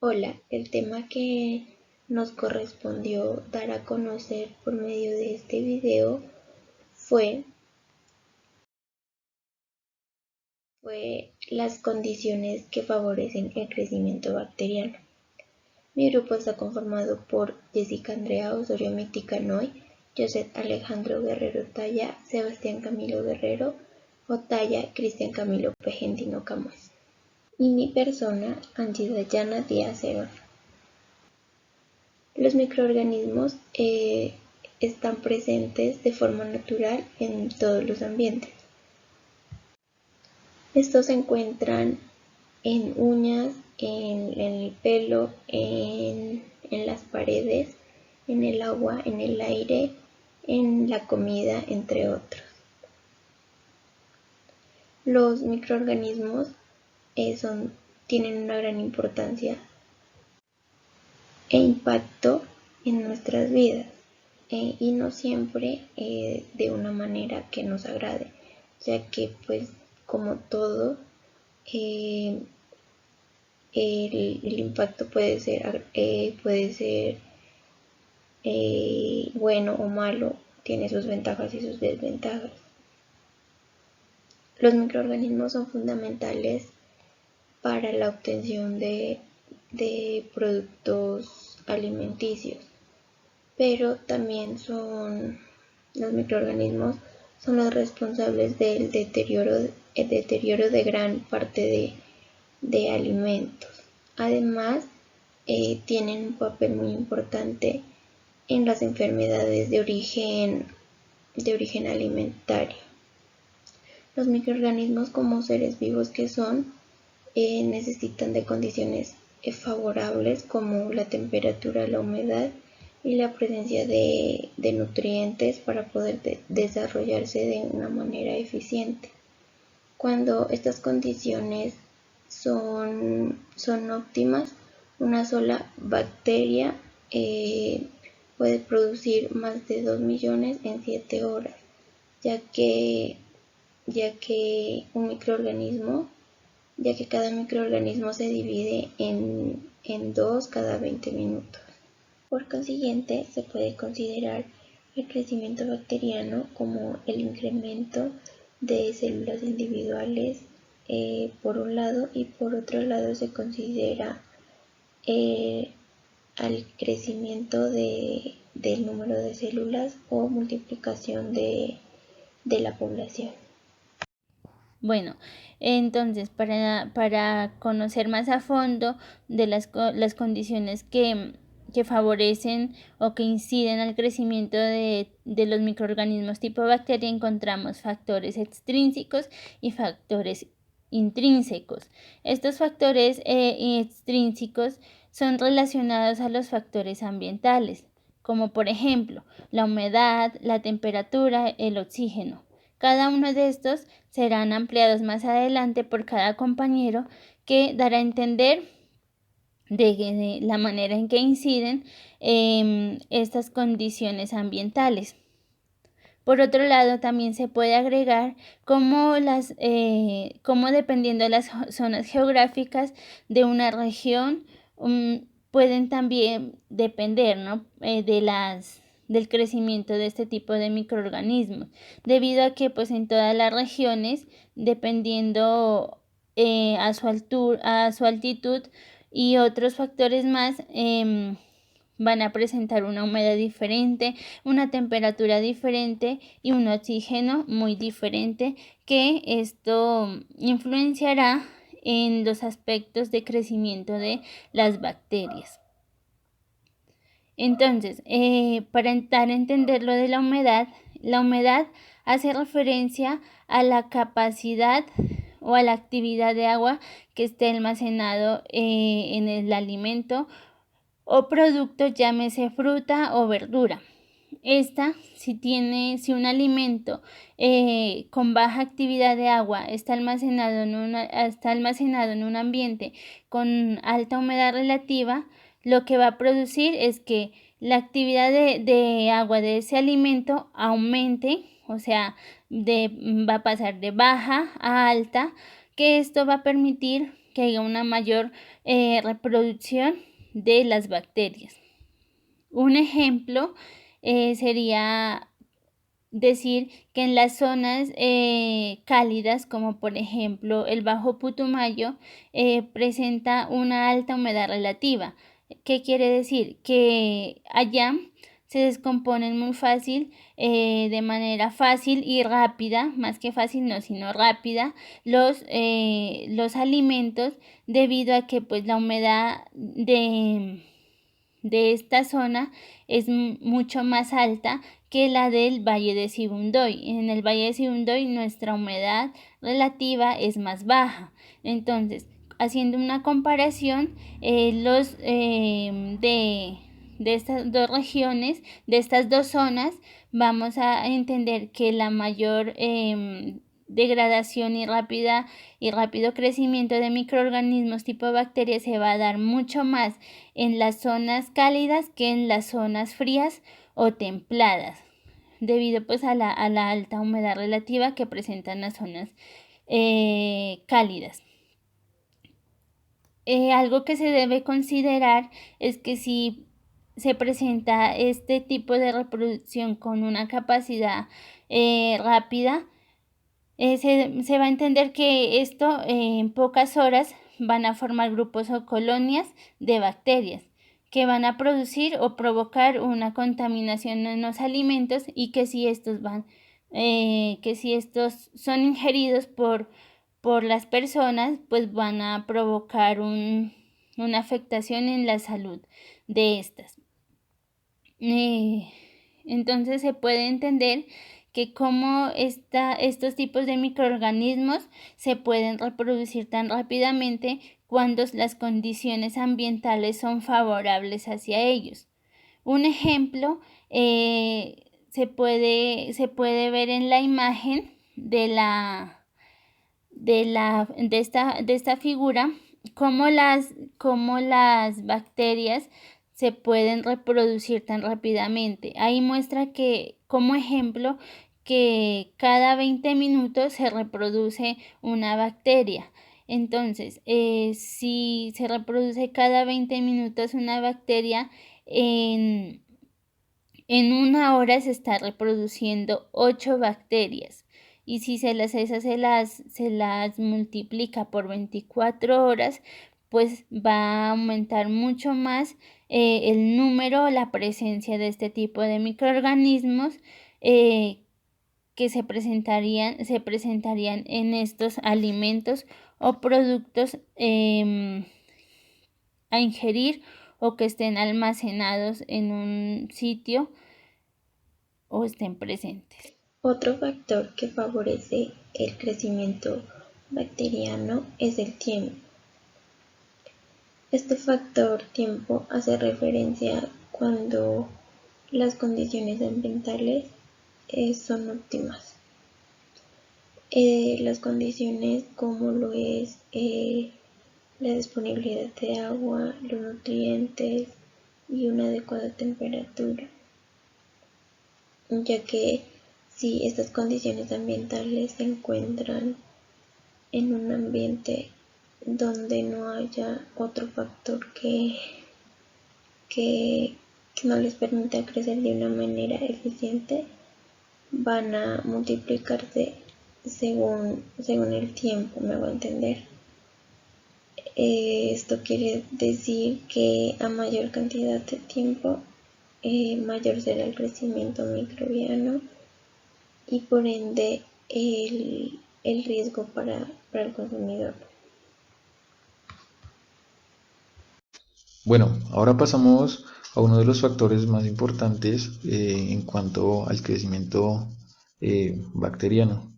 Hola, el tema que nos correspondió dar a conocer por medio de este video fue, fue las condiciones que favorecen el crecimiento bacteriano. Mi grupo está conformado por Jessica Andrea Osorio Miticanoy, Joseph Alejandro Guerrero Talla, Sebastián Camilo Guerrero Otaya, Cristian Camilo Pejentino Camués y mi persona, Angie Dayana Díaz Herón. Los microorganismos están presentes de forma natural en todos los ambientes. Estos se encuentran en uñas, en el pelo, en las paredes, en el agua, en el aire, en la comida, entre otros. Los microorganismos tienen una gran importancia e impacto en nuestras vidas. Y no siempre de una manera que nos agrade, ya que pues como todo el impacto puede ser bueno o malo, tiene sus ventajas y sus desventajas. Los microorganismos son fundamentales para la obtención de productos alimenticios, pero también los microorganismos son los responsables del deterioro de gran parte de alimentos. Además, tienen un papel muy importante en las enfermedades de origen alimentario. Los microorganismos, como seres vivos que son, necesitan de condiciones favorables como la temperatura, la humedad y la presencia de nutrientes para poder desarrollarse de una manera eficiente. Cuando estas condiciones son óptimas, una sola bacteria puede producir más de 2 millones en 7 horas, ya que un microorganismo ya que cada microorganismo se divide en 2 cada 20 minutos. Por consiguiente, se puede considerar el crecimiento bacteriano como el incremento de células individuales por un lado, y por otro lado se considera al crecimiento del número de células o multiplicación de la población. Bueno, entonces para conocer más a fondo de las condiciones que favorecen o que inciden al crecimiento de los microorganismos tipo bacteria, encontramos factores extrínsecos y factores intrínsecos. Estos factores extrínsecos son relacionados a los factores ambientales, como por ejemplo la humedad, la temperatura, el oxígeno. Cada uno de estos serán ampliados más adelante por cada compañero, que dará a entender de la manera en que inciden estas condiciones ambientales. Por otro lado, también se puede agregar cómo dependiendo de las zonas geográficas de una región, pueden también depender, ¿no? Del crecimiento de este tipo de microorganismos, debido a que pues en todas las regiones, dependiendo a su altitud y otros factores más, van a presentar una humedad diferente, una temperatura diferente y un oxígeno muy diferente, que esto influenciará en los aspectos de crecimiento de las bacterias. Entonces, para dar a entender lo de la humedad hace referencia a la capacidad o a la actividad de agua que esté almacenado en el alimento o producto, llámese fruta o verdura. Si un alimento con baja actividad de agua está almacenado en un ambiente con alta humedad relativa, lo que va a producir es que la actividad de agua de ese alimento aumente, o sea, va a pasar de baja a alta, que esto va a permitir que haya una mayor reproducción de las bacterias. Un ejemplo sería decir que en las zonas cálidas, como por ejemplo el Bajo Putumayo, presenta una alta humedad relativa. ¿Qué quiere decir? Que allá se descomponen muy fácil, de manera fácil y rápida, más que fácil no, sino rápida, los alimentos, debido a que pues la humedad de esta zona es mucho más alta que la del Valle de Sibundoy. En el Valle de Sibundoy nuestra humedad relativa es más baja. Entonces, haciendo una comparación, de estas dos regiones, de estas dos zonas, vamos a entender que la mayor degradación y rápido crecimiento de microorganismos tipo bacterias se va a dar mucho más en las zonas cálidas que en las zonas frías o templadas, debido pues a la alta humedad relativa que presentan las zonas cálidas. Algo que se debe considerar es que si se presenta este tipo de reproducción con una capacidad rápida, se va a entender que esto en pocas horas van a formar grupos o colonias de bacterias que van a producir o provocar una contaminación en los alimentos, y que si estos son ingeridos por las personas, pues van a provocar una afectación en la salud de estas. Entonces se puede entender que cómo estos tipos de microorganismos se pueden reproducir tan rápidamente cuando las condiciones ambientales son favorables hacia ellos. Un ejemplo se puede ver en la imagen de esta figura, cómo las bacterias se pueden reproducir tan rápidamente. Ahí muestra que, como ejemplo, que cada 20 minutos se reproduce una bacteria. Entonces, si se reproduce cada 20 minutos una bacteria, en una hora se está reproduciendo 8 bacterias. Y si se las multiplica por 24 horas, pues va a aumentar mucho más el número, la presencia de este tipo de microorganismos que se presentarían en estos alimentos o productos a ingerir, o que estén almacenados en un sitio o estén presentes. Otro factor que favorece el crecimiento bacteriano es el tiempo. Este factor tiempo hace referencia cuando las condiciones ambientales son óptimas. Las condiciones como lo es la disponibilidad de agua, los nutrientes y una adecuada temperatura, ya que si estas condiciones ambientales se encuentran en un ambiente donde no haya otro factor que no les permita crecer de una manera eficiente, van a multiplicarse según el tiempo, me va a entender. Esto quiere decir que a mayor cantidad de tiempo, mayor será el crecimiento microbiano y por ende el riesgo para el consumidor. Bueno, ahora pasamos a uno de los factores más importantes en cuanto al crecimiento bacteriano.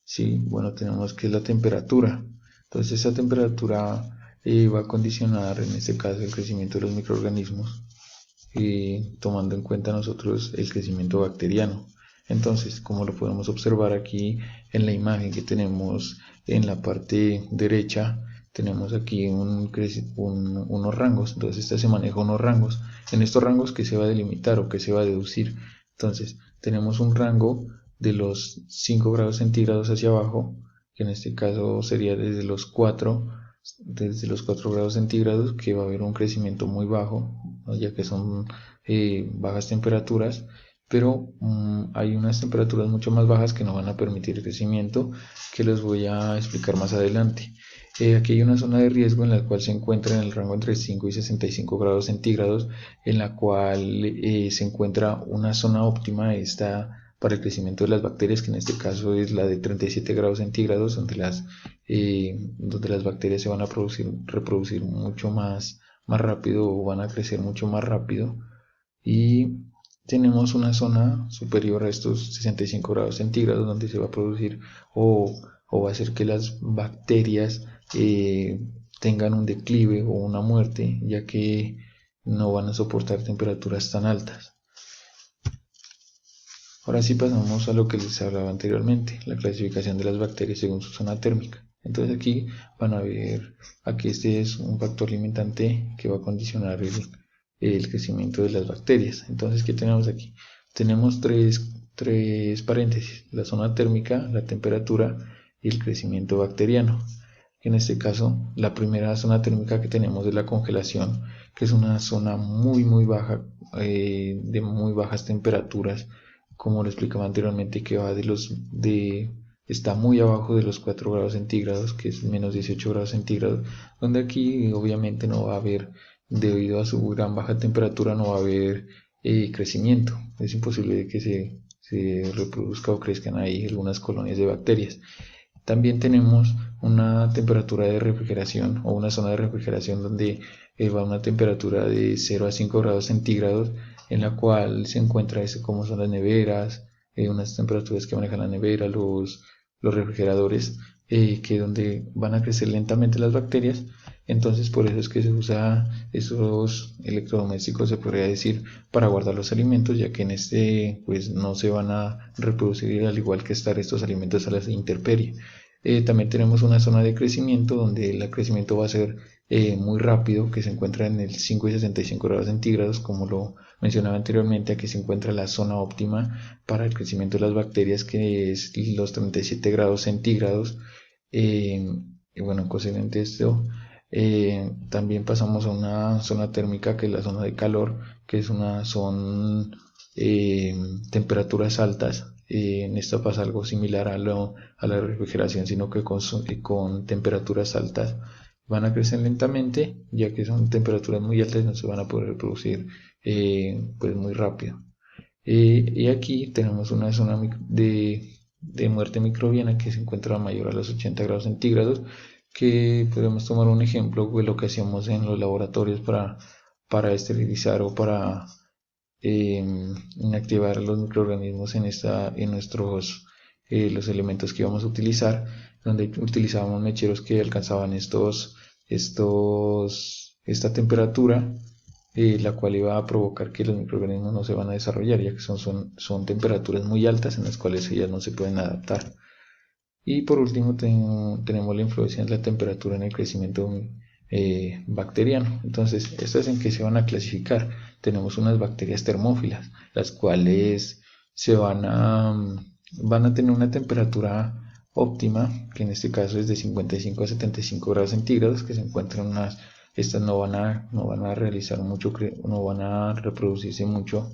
Sí, bueno, tenemos que es la temperatura. Entonces, esa temperatura va a condicionar, en este caso, el crecimiento de los microorganismos, tomando en cuenta nosotros el crecimiento bacteriano. Entonces, como lo podemos observar aquí en la imagen que tenemos en la parte derecha, tenemos aquí unos rangos. Entonces, se maneja unos rangos. En estos rangos, ¿qué se va a delimitar o qué se va a deducir? Entonces, tenemos un rango de los 5 grados centígrados hacia abajo, que en este caso sería desde los 4 desde los 4 grados centígrados, que va a haber un crecimiento muy bajo, ¿no? Ya que son bajas temperaturas, pero hay unas temperaturas mucho más bajas que no van a permitir el crecimiento, que les voy a explicar más adelante. Aquí hay una zona de riesgo en la cual se encuentra en el rango entre 5 y 65 grados centígrados, en la cual se encuentra una zona óptima para el crecimiento de las bacterias, que en este caso es la de 37 grados centígrados, donde las bacterias se van a reproducir mucho más rápido, o van a crecer mucho más rápido. Y tenemos una zona superior a estos 65 grados centígrados donde se va a producir o va a hacer que las bacterias tengan un declive o una muerte, ya que no van a soportar temperaturas tan altas. Ahora sí pasamos a lo que les hablaba anteriormente, la clasificación de las bacterias según su zona térmica. Entonces aquí van a ver, aquí este es un factor limitante que va a condicionar el crecimiento de las bacterias. Entonces, ¿qué tenemos aquí? Tenemos tres paréntesis: la zona térmica, la temperatura y el crecimiento bacteriano. En este caso, la primera zona térmica que tenemos es la congelación, que es una zona muy baja, de muy bajas temperaturas, como lo explicaba anteriormente, que está muy abajo de los 4 grados centígrados, que es menos 18 grados centígrados, donde aquí obviamente no va a haber, debido a su gran baja temperatura, no va a haber crecimiento. Es imposible que se reproduzca o crezcan ahí algunas colonias de bacterias. También tenemos una temperatura de refrigeración, o una zona de refrigeración donde va a una temperatura de 0 a 5 grados centígrados, en la cual se encuentra como son las neveras, unas temperaturas que manejan la nevera, los refrigeradores, que donde van a crecer lentamente las bacterias. Entonces por eso es que se usa esos electrodomésticos, se podría decir, para guardar los alimentos, ya que en pues no se van a reproducir, al igual que estar estos alimentos a la intemperie. También tenemos una zona de crecimiento donde el crecimiento va a ser muy rápido, que se encuentra en el 5 y 65 grados centígrados, como lo mencionaba anteriormente. Aquí se encuentra la zona óptima para el crecimiento de las bacterias, que es los 37 grados centígrados. Y bueno, consiguiente esto, también pasamos a una zona térmica, que es la zona de calor, que son temperaturas altas. En esta pasa algo similar a la refrigeración, sino que con temperaturas altas van a crecer lentamente, ya que son temperaturas muy altas y no se van a poder reproducir pues muy rápido. Y aquí tenemos una zona de muerte microbiana, que se encuentra mayor a los 80 grados centígrados, que podemos tomar un ejemplo de lo que hacíamos en los laboratorios para esterilizar o para inactivar los microorganismos en nuestros los elementos que íbamos a utilizar, donde utilizábamos mecheros que alcanzaban esta temperatura, la cual iba a provocar que los microorganismos no se van a desarrollar, ya que son temperaturas muy altas en las cuales ellas no se pueden adaptar. Y por último tenemos la influencia de la temperatura en el crecimiento bacteriano. Entonces, estas en que se van a clasificar. Tenemos unas bacterias termófilas, las cuales van a tener una temperatura óptima, que en este caso es de 55 a 75 grados centígrados, que se encuentran estas no van a realizar mucho, no van a reproducirse mucho.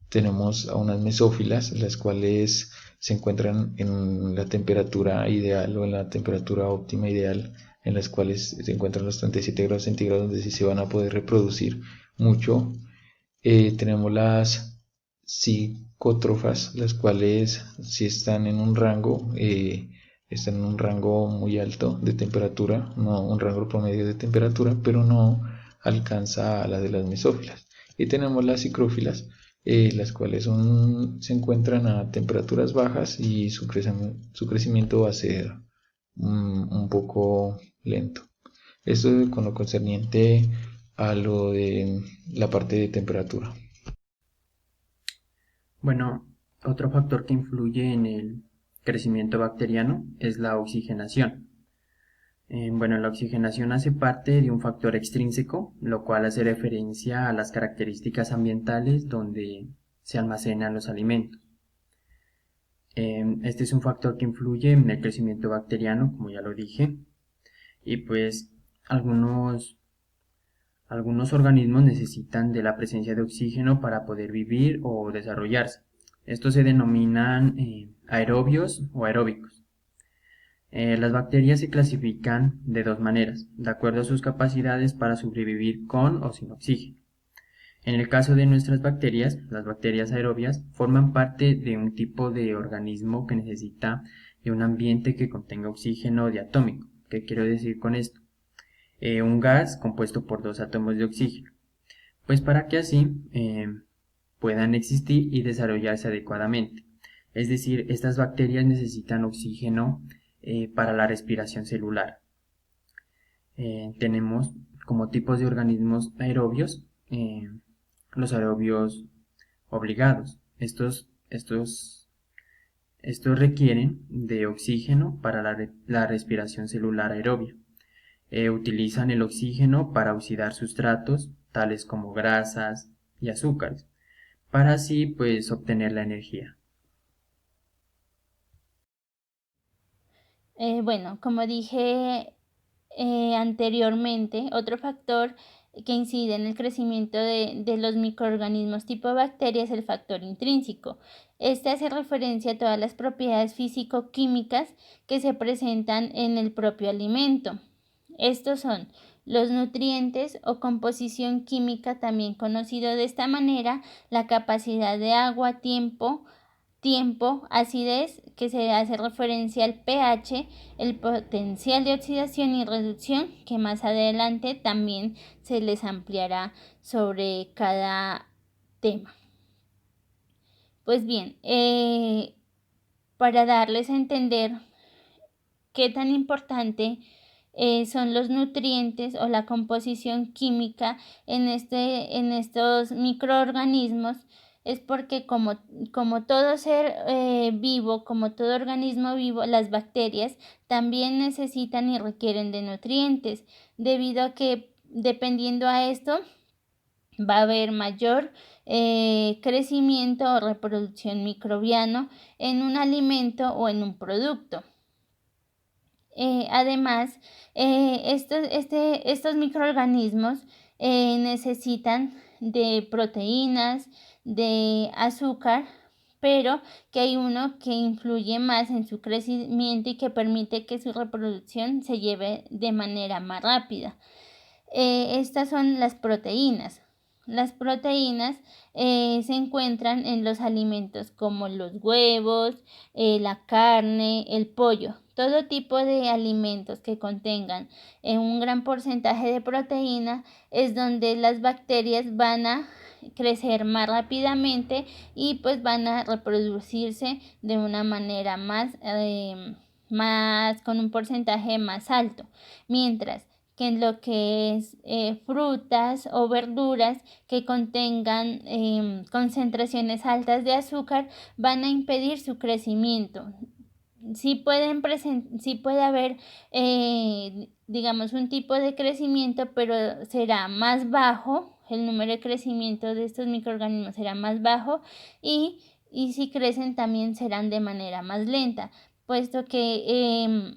Tenemos a unas mesófilas, las cuales se encuentran en la temperatura ideal o en la temperatura óptima ideal, en las cuales se encuentran los 37 grados centígrados, donde sí se van a poder reproducir mucho. Tenemos las psicótrofas, las cuales sí están en un rango muy alto de temperatura, no un rango promedio de temperatura, pero no alcanza a la de las mesófilas. Y tenemos las psicrófilas, las cuales se encuentran a temperaturas bajas, y su crecimiento va a ser un poco lento. Esto con lo concerniente a lo de la parte de temperatura. Bueno, otro factor que influye en el crecimiento bacteriano es la oxigenación. Bueno, la oxigenación hace parte de un factor extrínseco, lo cual hace referencia a las características ambientales donde se almacenan los alimentos. Este es un factor que influye en el crecimiento bacteriano, como ya lo dije, y pues algunos organismos necesitan de la presencia de oxígeno para poder vivir o desarrollarse. Estos se denominan aerobios o aeróbicos. Las bacterias se clasifican de dos maneras, de acuerdo a sus capacidades para sobrevivir con o sin oxígeno. En el caso de nuestras bacterias, las bacterias aerobias forman parte de un tipo de organismo que necesita de un ambiente que contenga oxígeno diatómico. ¿Qué quiero decir con esto? Un gas compuesto por dos átomos de oxígeno. Pues para que así puedan existir y desarrollarse adecuadamente. Es decir, estas bacterias necesitan oxígeno para la respiración celular. Tenemos como tipos de organismos aerobios, los aerobios obligados. Estos requieren de oxígeno para la respiración celular aerobia. Utilizan el oxígeno para oxidar sustratos, tales como grasas y azúcares, para así pues obtener la energía. Bueno, como dije anteriormente, otro factor que incide en el crecimiento de los microorganismos tipo bacteria es el factor intrínseco. Este hace referencia a todas las propiedades físico-químicas que se presentan en el propio alimento. Estos son los nutrientes o composición química, también conocido de esta manera, la capacidad de agua, tiempo, acidez, que se hace referencia al pH, el potencial de oxidación y reducción, que más adelante también se les ampliará sobre cada tema. Pues bien, para darles a entender qué tan importante son los nutrientes o la composición química en estos microorganismos, es porque como todo ser vivo, como todo organismo vivo, las bacterias también necesitan y requieren de nutrientes, debido a que dependiendo a esto va a haber mayor crecimiento o reproducción microbiano en un alimento o en un producto. Además, estos microorganismos necesitan de proteínas, de azúcar, pero que hay uno que influye más en su crecimiento y que permite que su reproducción se lleve de manera más rápida. Estas son las proteínas. Las proteínas se encuentran en los alimentos como los huevos, la carne, el pollo. Todo tipo de alimentos que contengan un gran porcentaje de proteína es donde las bacterias van a crecer más rápidamente y pues van a reproducirse de una manera más con un porcentaje más alto. Mientras que en lo que es frutas o verduras que contengan concentraciones altas de azúcar van a impedir su crecimiento. Sí puede haber, digamos, un tipo de crecimiento, pero será más bajo, el número de crecimiento de estos microorganismos será más bajo y si crecen también serán de manera más lenta, puesto que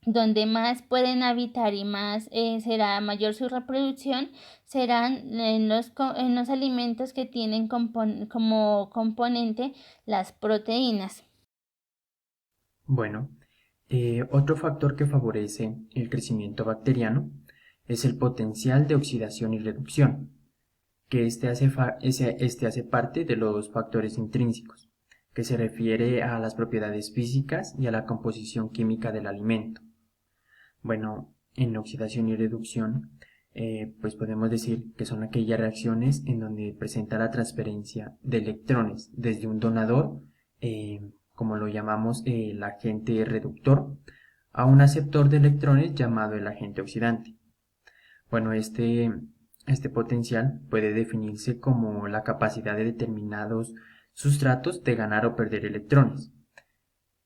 donde más pueden habitar y más será mayor su reproducción, serán en los alimentos que tienen como componente las proteínas. Bueno, otro factor que favorece el crecimiento bacteriano es el potencial de oxidación y reducción, que este hace parte de los factores intrínsecos, que se refiere a las propiedades físicas y a la composición química del alimento. Bueno, en oxidación y reducción, pues podemos decir que son aquellas reacciones en donde presenta la transferencia de electrones desde un donador, como lo llamamos el agente reductor, a un aceptor de electrones llamado el agente oxidante. Bueno, este potencial puede definirse como la capacidad de determinados sustratos de ganar o perder electrones.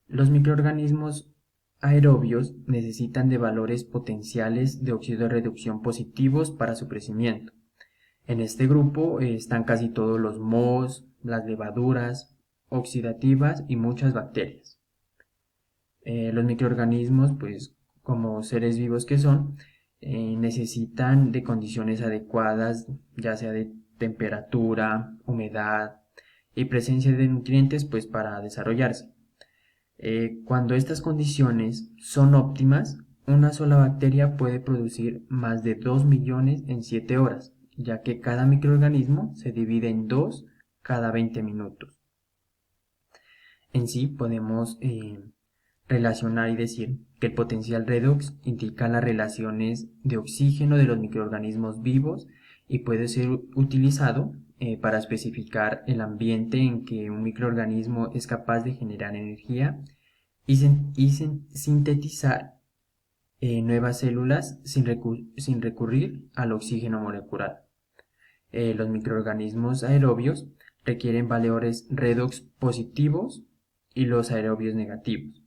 Los microorganismos aerobios necesitan de valores potenciales de oxidorreducción positivos para su crecimiento. En este grupo están casi todos los mohos, las levaduras oxidativas y muchas bacterias. Los microorganismos, pues como seres vivos que son, necesitan de condiciones adecuadas, ya sea de temperatura, humedad y presencia de nutrientes, pues para desarrollarse. Cuando estas condiciones son óptimas, una sola bacteria puede producir más de 2 millones en 7 horas, ya que cada microorganismo se divide en 2 cada 20 minutos. En sí podemos relacionar y decir que el potencial redox indica las relaciones de oxígeno de los microorganismos vivos y puede ser utilizado para especificar el ambiente en que un microorganismo es capaz de generar energía y sintetizar nuevas células sin recurrir al oxígeno molecular. Los microorganismos aerobios requieren valores redox positivos y los aerobios negativos.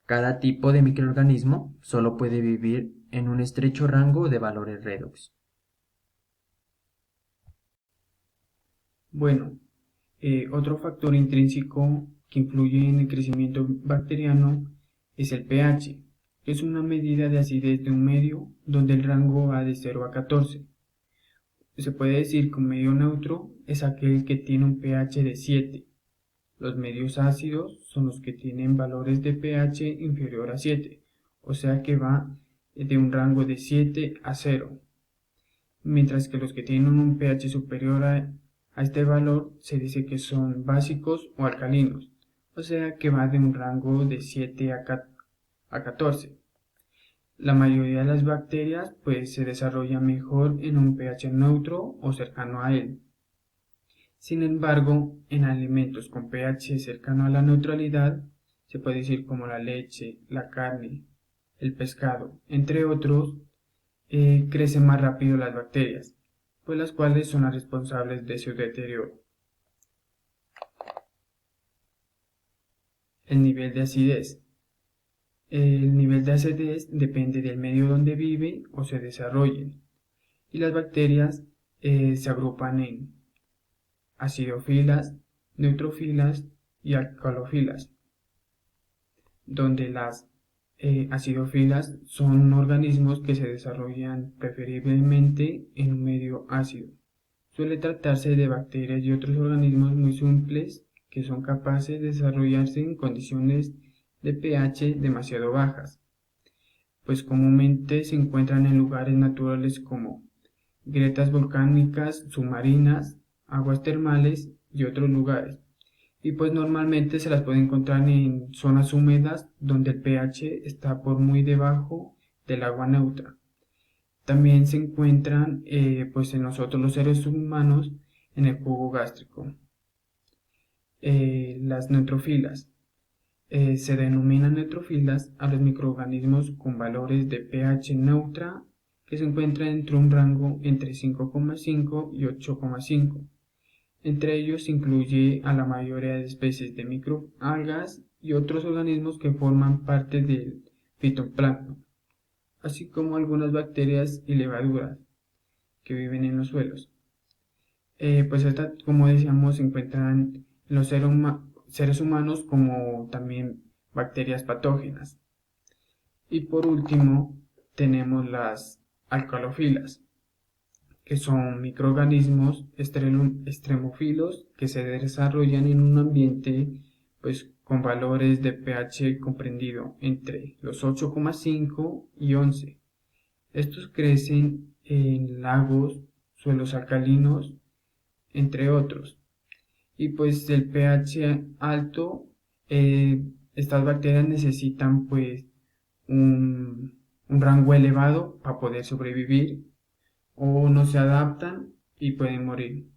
Cada tipo de microorganismo solo puede vivir en un estrecho rango de valores redox. Bueno, otro factor intrínseco que influye en el crecimiento bacteriano es el pH, que es una medida de acidez de un medio donde el rango va de 0 a 14. Se puede decir que un medio neutro es aquel que tiene un pH de 7. Los medios ácidos son los que tienen valores de pH inferior a 7, o sea que va de un rango de 7 a 0. Mientras que los que tienen un pH superior a este valor se dice que son básicos o alcalinos, o sea que va de un rango de 7 a 14. La mayoría de las bacterias pues se desarrolla mejor en un pH neutro o cercano a él. Sin embargo, en alimentos con pH cercano a la neutralidad, se puede decir como la leche, la carne, el pescado, entre otros, crecen más rápido las bacterias, pues las cuales son las responsables de su deterioro. El nivel de acidez. El nivel de acidez depende del medio donde vive o se desarrollen, y las bacterias se agrupan en acidofilas, neutrofilas y alcalofilas, donde las acidofilas son organismos que se desarrollan preferiblemente en un medio ácido. Suele tratarse de bacterias y otros organismos muy simples que son capaces de desarrollarse en condiciones de pH demasiado bajas, pues comúnmente se encuentran en lugares naturales como grietas volcánicas submarinas, aguas termales y otros lugares, y pues normalmente se las puede encontrar en zonas húmedas donde el pH está por muy debajo del agua neutra. También se encuentran pues en nosotros los seres humanos en el jugo gástrico. Las neutrofilas. Se denominan neutrofilas a los microorganismos con valores de pH neutra que se encuentran entre un rango entre 5,5 y 8,5. Entre ellos se incluye a la mayoría de especies de microalgas y otros organismos que forman parte del fitoplancton, así como algunas bacterias y levaduras que viven en los suelos. Pues estas, como decíamos, se encuentran en los seres humanos como también bacterias patógenas. Y por último tenemos las alcalofilas, que son microorganismos extremófilos que se desarrollan en un ambiente pues con valores de pH comprendido entre los 8,5 y 11. Estos crecen en lagos, suelos alcalinos, entre otros. Y pues el pH alto, estas bacterias necesitan pues un rango elevado para poder sobrevivir o no se adaptan y pueden morir.